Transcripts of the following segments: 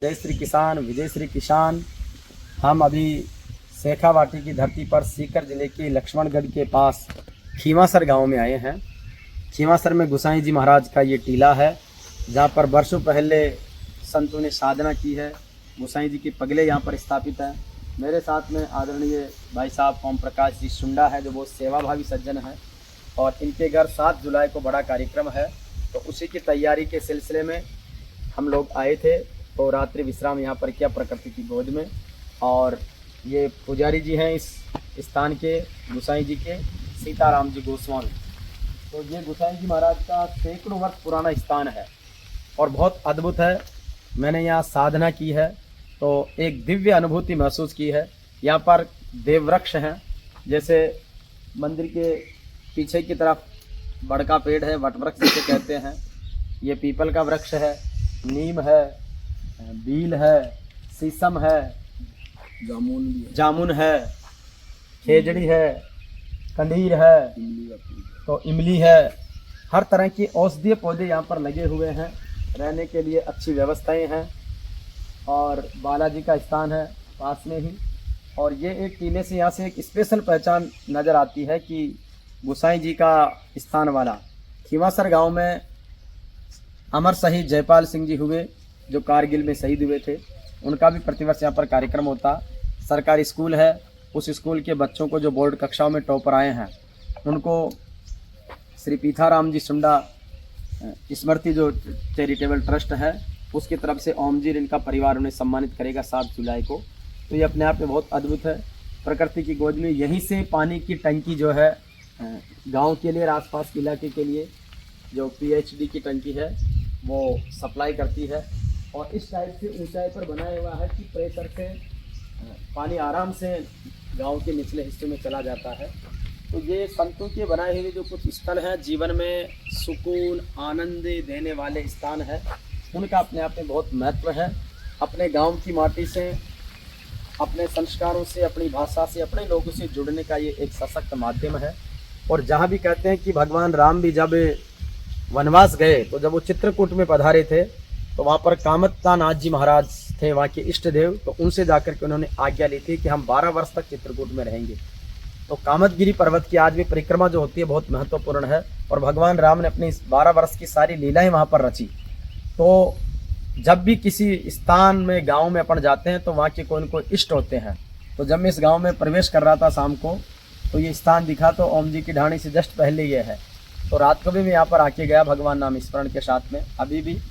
जय श्री किसान, विजय श्री किसान। हम अभी शेखावाटी की धरती पर सीकर जिले के लक्ष्मणगढ़ के पास खीवासर गांव में आए हैं। खीवासर में गोसाई जी महाराज का ये टीला है, जहां पर वर्षों पहले संतों ने साधना की है। गोसाई जी के पगले यहाँ पर स्थापित हैं। मेरे साथ में आदरणीय भाई साहब ओम प्रकाश जी सुंडा है, जो बहुत सेवाभावी सज्जन है, और इनके घर 7 जुलाई को बड़ा कार्यक्रम है, तो उसी की तैयारी के सिलसिले में हम लोग आए थे। तो रात्रि विश्राम यहाँ पर किया प्रकृति की गोद में। और ये पुजारी जी हैं इस स्थान के, गोसाई जी के सीताराम जी गोस्वामी। तो ये गोसाई जी महाराज का सैकड़ों वर्ष पुराना स्थान है और बहुत अद्भुत है। मैंने यहाँ साधना की है तो एक दिव्य अनुभूति महसूस की है। यहाँ पर देववृक्ष हैं, जैसे मंदिर के पीछे की तरफ बड़का पेड़ है, वटवृक्ष जिसे कहते हैं। ये पीपल का वृक्ष है, नीम है, बील है, शीशम है, जामुन है, खेजड़ी है, कंडीर है, तो इमली है। हर तरह की औषधीय पौधे यहाँ पर लगे हुए हैं। रहने के लिए अच्छी व्यवस्थाएं हैं और बालाजी का स्थान है पास में ही। और ये एक टीले से यहाँ से एक स्पेशल पहचान नज़र आती है कि गोसाई जी का स्थान वाला खीवासर गांव में अमर शहीद जयपाल सिंह जी हुए, जो कारगिल में शहीद हुए थे। उनका भी प्रतिवर्ष यहाँ पर कार्यक्रम होता। सरकारी स्कूल है, उस स्कूल के बच्चों को जो बोर्ड कक्षाओं में टॉपर आए हैं, उनको श्री पीथाराम जी सुंडा स्मृति जो चैरिटेबल ट्रस्ट है, उसकी तरफ से ओम जी इनका परिवार उन्हें सम्मानित करेगा 7 जुलाई को। तो ये अपने आप में बहुत अद्भुत है। प्रकृति की गोद में यहीं से पानी की टंकी जो है गांव के लिए और आसपास के इलाके के लिए जो PHD की टंकी है वो सप्लाई करती है। और इस टाइप से ऊंचाई पर बनाया हुआ है कि प्रेशर से पानी आराम से गांव के निचले हिस्से में चला जाता है। तो ये संतों के बनाए हुए जो कुछ स्थल हैं, जीवन में सुकून आनंद देने वाले स्थान है, उनका अपने आप में बहुत महत्व है। अपने गांव की माटी से, अपने संस्कारों से, अपनी भाषा से, अपने लोगों से जुड़ने का ये एक सशक्त माध्यम है। और जहाँ भी कहते हैं कि भगवान राम भी जब वनवास गए, तो जब वो चित्रकूट में पधारे थे, तो वहाँ पर कामत्तानाथ जी महाराज थे वहाँ के इष्ट देव। तो उनसे जाकर के उन्होंने आज्ञा ली थी कि हम 12 वर्ष तक चित्रकूट में रहेंगे। तो कामतगिरी पर्वत की आज भी परिक्रमा जो होती है बहुत महत्वपूर्ण है। और भगवान राम ने अपनी इस 12 वर्ष की सारी लीलाएं वहाँ पर रची। तो जब भी किसी स्थान में, गांव में अपन जाते हैं, तो वहाँ के कोई न कोई इष्ट होते हैं। तो जब मैं इस गांव में प्रवेश कर रहा था शाम को, तो ये स्थान दिखा, तो ओम जी की ढाणी से जस्ट पहले ये है। तो रात को भी मैं यहाँ पर आके गया भगवान नाम स्मरण के साथ में, अभी भी।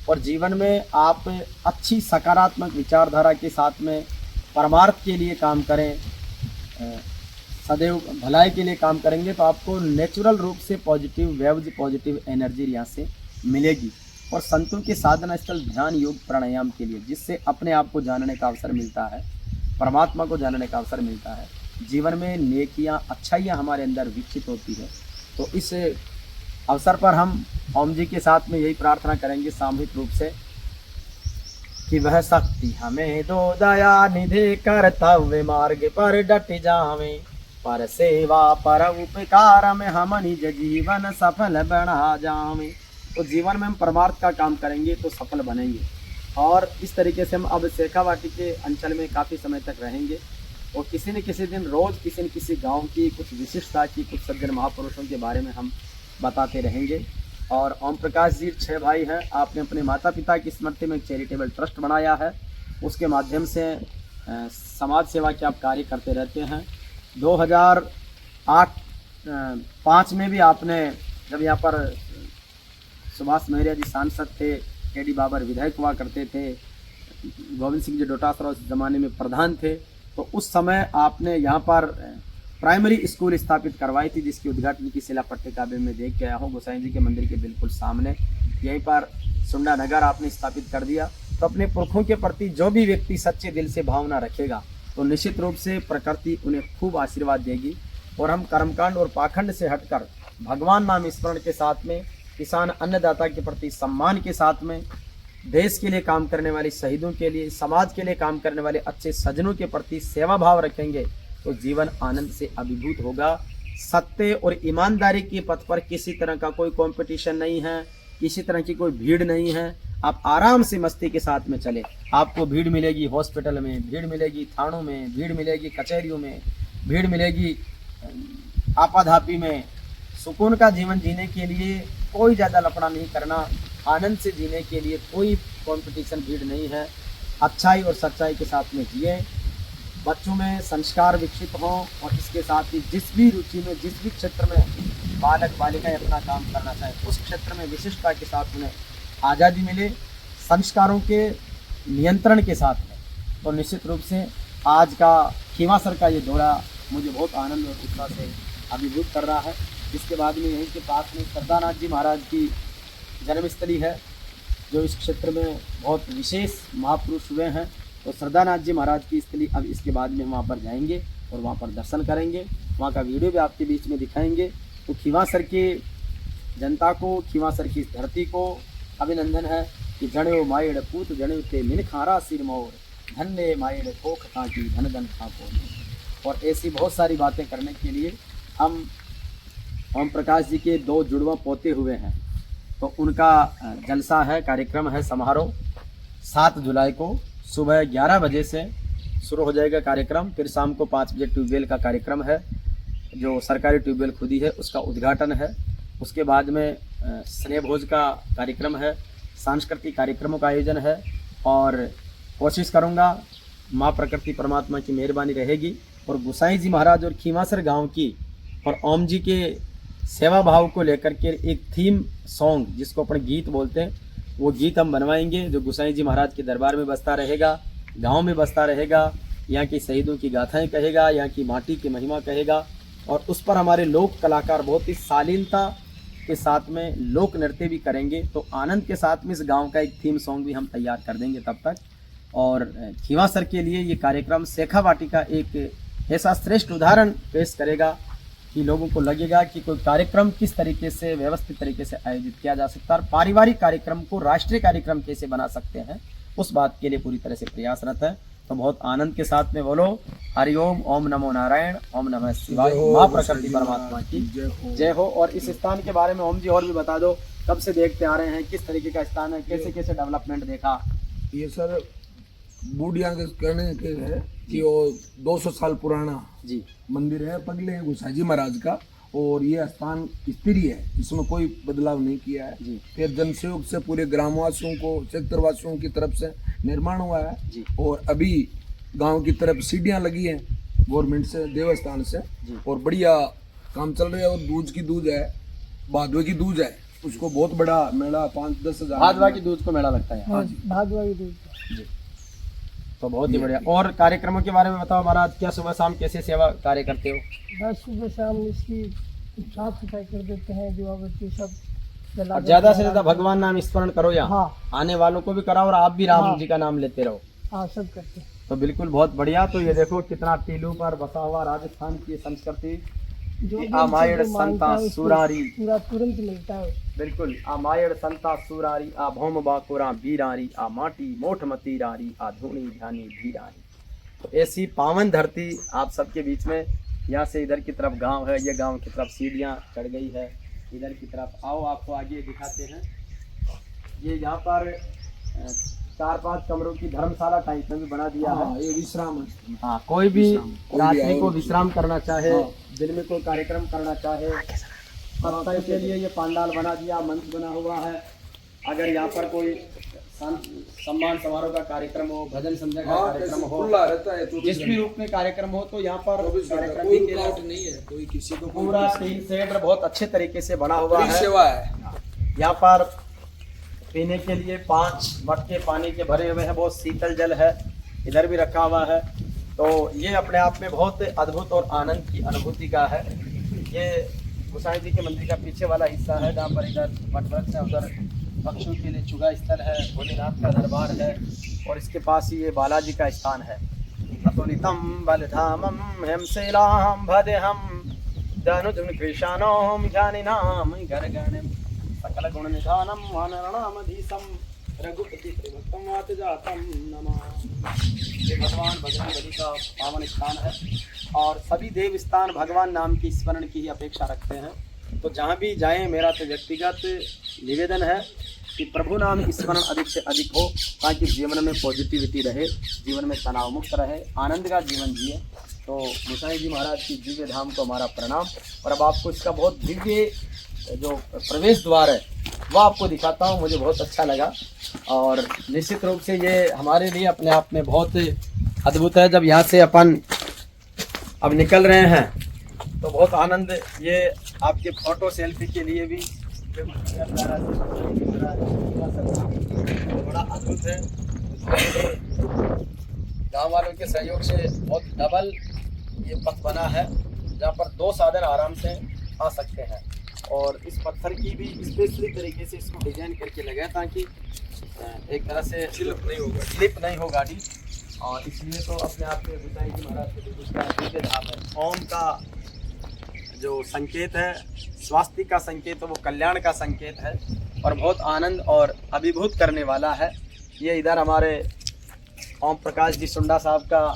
और जीवन में आप अच्छी सकारात्मक विचारधारा के साथ में परमार्थ के लिए काम करें, सदैव भलाई के लिए काम करेंगे, तो आपको नेचुरल रूप से पॉजिटिव वेव्स, पॉजिटिव एनर्जी यहाँ से मिलेगी। और संतों के साधना स्थल ध्यान, योग, प्राणायाम के लिए, जिससे अपने आप को जानने का अवसर मिलता है, परमात्मा को जानने का अवसर मिलता है। जीवन में नेकियां, अच्छाइयाँ हमारे अंदर विकसित होती है। तो इस अवसर पर हम ओम जी के साथ में यही प्रार्थना करेंगे सामूहिक रूप से कि वह शक्ति हमें दो, दया निधि कर्तव्य मार्ग पर डट जावे, पर सेवा पर उपकार में हम निज जीवन सफल बना जावे। तो जीवन में हम परमार्थ का काम करेंगे तो सफल बनेंगे। और इस तरीके से हम अब शेखावाटी के अंचल में काफ़ी समय तक रहेंगे और किसी न किसी दिन रोज़ किसी न किसी गांव की कुछ विशिष्टता की, कुछ सज्जन महापुरुषों के बारे में हम बताते रहेंगे। और ओम प्रकाश जी 6 भाई हैं। आपने अपने माता पिता की स्मृति में एक चैरिटेबल ट्रस्ट बनाया है, उसके माध्यम से समाज सेवा के आप कार्य करते रहते हैं। 2008-5 में भी आपने, जब यहाँ पर सुभाष महरिया जी सांसद थे, KD बाबर विधायक हुआ करते थे, गोविंद सिंह जी डोटासरा उस ज़माने में प्रधान थे, तो उस समय आपने यहाँ पर प्राइमरी स्कूल स्थापित करवाई थी, जिसकी उद्घाटन की शिला पट्टिकाव्य में देख के आया हूँ। गोसाई जी के मंदिर के बिल्कुल सामने यहीं पर सुंडा नगर आपने स्थापित कर दिया। तो अपने पुरखों के प्रति जो भी व्यक्ति सच्चे दिल से भावना रखेगा, तो निश्चित रूप से प्रकृति उन्हें खूब आशीर्वाद देगी। और हम कर्मकांड और पाखंड से हटकर भगवान नाम स्मरण के साथ में, किसान अन्नदाता के प्रति सम्मान के साथ में, देश के लिए काम करने वाले शहीदों के लिए, समाज के लिए काम करने वाले अच्छे सज्जनों के प्रति सेवा भाव रखेंगे, तो जीवन आनंद से अभिभूत होगा। सत्य और ईमानदारी के पथ पर किसी तरह का कोई कंपटीशन नहीं है, किसी तरह की कोई भीड़ नहीं है। आप आराम से मस्ती के साथ में चले। आपको भीड़ मिलेगी हॉस्पिटल में, भीड़ मिलेगी थानों में, भीड़ मिलेगी कचहरियों में, भीड़ मिलेगी आपाधापी में। सुकून का जीवन जीने के लिए कोई ज़्यादा लफड़ा नहीं करना, आनंद से जीने के लिए कोई कंपटीशन भीड़ नहीं है। अच्छाई और सच्चाई के साथ में जिए, बच्चों में संस्कार विकसित हों और इसके साथ ही जिस भी रुचि में, जिस भी क्षेत्र में बालक बालिकाएं अपना काम करना चाहें उस क्षेत्र में विशिष्टता के साथ उन्हें आज़ादी मिले, संस्कारों के नियंत्रण के साथ में। तो निश्चित रूप से आज का खींवासर का ये दौरा मुझे बहुत आनंद और उत्साह से अभिभूत कर रहा है। इसके बाद में यहीं के पास में श्रद्धानाथ जी महाराज की जन्मस्थली है, जो इस क्षेत्र में बहुत विशेष महापुरुष हुए हैं। तो श्रद्धानाथ जी महाराज की स्थली अब इसके बाद में हम वहाँ पर जाएंगे और वहाँ पर दर्शन करेंगे, वहाँ का वीडियो भी आपके बीच में दिखाएंगे। तो खींवासर के जनता को, खींवासर की धरती को अभिनंदन है कि जड़े मायड़ पूत जड़े ते मिन खारा सिर मोर, धन्य मायड़ खोख खा की धन धन खा को। और ऐसी बहुत सारी बातें करने के लिए हम ओम प्रकाश जी के 2 जुड़वा पोते हुए हैं, तो उनका जलसा है, कार्यक्रम है, समारोह 7 जुलाई को सुबह 11 बजे से शुरू हो जाएगा कार्यक्रम। फिर शाम को 5 बजे ट्यूबवेल का कार्यक्रम है, जो सरकारी ट्यूबवेल खुदी है उसका उद्घाटन है। उसके बाद में स्नेह भोज का कार्यक्रम है, सांस्कृतिक कार्यक्रमों का आयोजन है। और कोशिश करूँगा, माँ प्रकृति परमात्मा की मेहरबानी रहेगी और गोसाई जी महाराज और खींवासर गांव की और ओम जी के सेवा भाव को लेकर के एक थीम सॉन्ग, जिसको अपन गीत बोलते हैं, वो गीत हम बनवाएंगे, जो गोसाई जी महाराज के दरबार में बजता रहेगा, गांव में बजता रहेगा, यहाँ की शहीदों की गाथाएं कहेगा, यहाँ की माटी की महिमा कहेगा। और उस पर हमारे लोक कलाकार बहुत ही शालीनता के साथ में लोक नृत्य भी करेंगे। तो आनंद के साथ में इस गांव का एक थीम सॉन्ग भी हम तैयार कर देंगे तब तक। और खींवासर के लिए ये कार्यक्रम शेखा वाटी का एक ऐसा श्रेष्ठ उदाहरण पेश करेगा कि लोगों को लगेगा कि कोई कार्यक्रम किस तरीके से व्यवस्थित तरीके से आयोजित किया जा सकता है और पारिवारिक कार्यक्रम को राष्ट्रीय कार्यक्रम कैसे बना सकते हैं, उस बात के लिए पूरी तरह से प्रयासरत है। तो बहुत आनंद के साथ में बोलो हरिओम, ओम नमो नारायण, ओम नमः शिवाय, माँ प्रकृति परमात्मा की जय हो। और इस स्थान के बारे में ओम जी और भी बता दो, कब से देखते आ रहे हैं, किस तरीके का स्थान है, कैसे कैसे डेवलपमेंट देखा? ये सर बूढ़िया के कहने के है कि वो 200 साल पुराना जी मंदिर है, पगले गोसाई जी महाराज का। और ये स्थान स्थिर है, इसमें कोई बदलाव नहीं किया है जी। फिर जनसहयोग से पूरे ग्रामवासियों को, क्षेत्रवासियों की तरफ से निर्माण हुआ है जी। और अभी गांव की तरफ सीढ़ियां लगी हैं गवर्नमेंट से, देवस्थान से जी। और बढ़िया काम चल रहा है। और दूज की दूज है, भादवे की दूज है, उसको बहुत बड़ा मेला 5-10 हजार भादवा की दूज को मेला लगता है। हाँ जी, भादवा की दूज। जी, तो बहुत ही बढ़िया। और कार्यक्रमों के बारे में बताओ महाराज, क्या सुबह शाम कैसे सेवा कार्य करते हो? बस सुबह शाम इसकी साफ सफाई कर देते हैं, दीवाबत्ती सब जला और ज्यादा से ज्यादा भगवान नाम स्मरण करो, यहाँ हाँ। आने वालों को भी कराओ और आप भी राम हाँ। जी का नाम लेते रहो। हाँ सब करते हैं। तो बिल्कुल बहुत बढ़िया। तो ये देखो कितना टीलू पर बसा हुआ राजस्थान की संस्कृति, जो भी आमायण जिसको मानता संता है उसको सुरारी, पूरा तुरंत मिलता है। बिल्कुल आमायण संता सुरारी, आ भौम बाकुरा बीरारी, आ माटी मोठ मती रारी, आ धूणी ध्यानी धीरारी। तो ऐसी पावन धरती आप सबके बीच में, यहाँ से इधर की तरफ गांव है, ये गांव की तरफ सीढ़ियाँ चढ़ गई है, इधर की तरफ आओ आपको आगे दिखाते हैं। ये यहाँ पर 4-5 कमरों की धर्मशाला टाइप में भी बना दिया है। हाँ, ये विश्राम है। हाँ, कोई भी कोई रात्रि भी को आए, विश्राम करना चाहे, हाँ। दिन में कोई कार्यक्रम करना चाहे, सत्संग के लिए ये पंडाल बना दिया, मंच बना हुआ है। अगर यहाँ पर कोई सम्मान समारोह का कार्यक्रम हो, भजन संध्या का हाँ, कार्यक्रम हो, खुला रहता है, जिस भी रूप में कार्यक्रम हो, तो यहाँ पर 24 घंटे, कार्यक्रम कोई भी किया रुकावट जाता है। नहीं है, कोई किसी को पूरा टीन सेट बहुत अच्छे तरीके से बना हुआ फ्री है। सेवा है। यहाँ पर पीने के लिए 5 मटके पानी के भरे हुए हैं, बहुत शीतल जल है, इधर भी रखा हुआ है। तो ये अपने आप में बहुत अद्भुत और आनंद की अनुभूति का है। ये गोसाई जी के मंदिर का पीछे वाला हिस्सा है, जहाँ पर इधर वटवृक्ष है, उधर पक्षियों के लिए चुगा स्थल है, भोलेनाथ का दरबार है और इसके पास ही ये बालाजी का स्थान है। अतुलितम बलधामम हेमशैलाम भदेहम धनुधुन कृशानोम ज्ञानिनाम गणगणम सकल गुण निधानम वानरणामधीशम रघुपति भक्तम वात जातम नमः। ये भगवान बजरंगबली का पावन स्थान है और सभी देव स्थान भगवान नाम की स्मरण की ही अपेक्षा रखते हैं। तो जहाँ भी जाएं, मेरा तो व्यक्तिगत निवेदन है कि प्रभु नाम स्मरण अधिक से अधिक हो, ताकि जीवन में पॉजिटिविटी रहे, जीवन में तनाव मुक्त रहे, आनंद का जीवन जिए। तो गोसाई जी महाराज की दिव्य धाम को हमारा प्रणाम। और अब आपको इसका बहुत दिव्य जो प्रवेश द्वार है वो आपको दिखाता हूँ, मुझे बहुत अच्छा लगा। और निश्चित रूप से ये हमारे लिए अपने आप में बहुत अद्भुत है। जब यहाँ से अपन अब निकल रहे हैं तो बहुत आनंद, ये आपके फोटो सेल्फी के लिए भी बड़ा अद्भुत है। गांव वालों के सहयोग से बहुत डबल ये पथ बना है, जहाँ पर 2 साधन आराम से आ सकते हैं। और इस पत्थर की भी स्पेशली तरीके से इसको डिजाइन करके लगाया ताकि एक तरह से स्लिप नहीं हो गाड़ी। और इसलिए तो अपने आप में गोसाई जी महाराज के दिव्य धाम है। ओम का जो संकेत है, स्वास्थ्य का संकेत है, वो कल्याण का संकेत है और बहुत आनंद और अभिभूत करने वाला है। ये इधर हमारे ओम प्रकाश जी सुंडा साहब का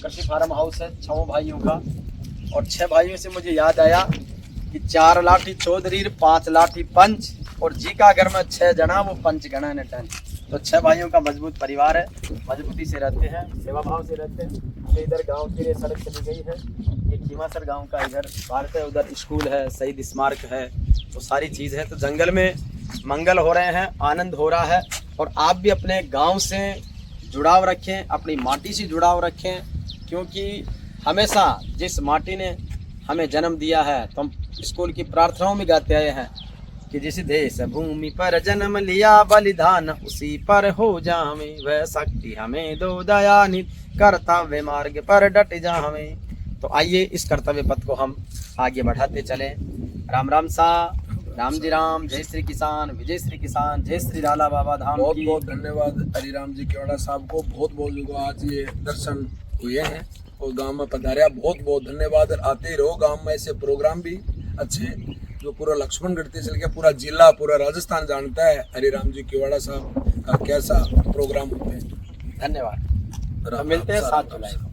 कृषि फार्म हाउस है 6 भाइयों का। और 6 भाइयों से मुझे याद आया कि 4 लाठी चौधरी, 5 लाठी पंच, और जी का घर में 6 जना, वो पंच गणा ने टन। तो 6 भाइयों का मजबूत परिवार है, मजबूती से रहते हैं, सेवा भाव से रहते हैं। तो इधर गांव के लिए सड़क चली गई है, ये कीमासर गांव का इधर पार्क है, उधर स्कूल है, शहीद स्मारक है, तो सारी चीज़ है। तो जंगल में मंगल हो रहे हैं, आनंद हो रहा है। और आप भी अपने गांव से जुड़ाव रखें, अपनी माटी से जुड़ाव रखें, क्योंकि हमेशा जिस माटी ने हमें जन्म दिया है, तो हम स्कूल की प्रार्थनाओं में गाते आए हैं कि जिस देश भूमि पर जन्म लिया बलिदान, उसी पर हो जावे वह शक्ति हमें दो दयानिधि, कर्तव्य मार्ग पर डट जावे। तो आइए इस कर्तव्य पथ को हम आगे बढ़ाते चलें। राम राम सा, राम जी राम, जय श्री किसान, विजय श्री किसान, जय श्री लाला बाबा धाम बहुत की। बहुत धन्यवाद हरिराम जी केवड़ा साहब को, बहुत बहुत जो आज ये दर्शन हुए हैं और गांव में पधारा, बहुत बहुत धन्यवाद। आते रहो गांव में, ऐसे प्रोग्राम भी अच्छे जो पूरा लक्ष्मणगढ़ से चल के पूरा जिला, पूरा राजस्थान जानता है हरिराम जी केवड़ा साहब का कैसा प्रोग्राम होते हैं। धन्यवाद। मिलते हैं 7 जुलाई को।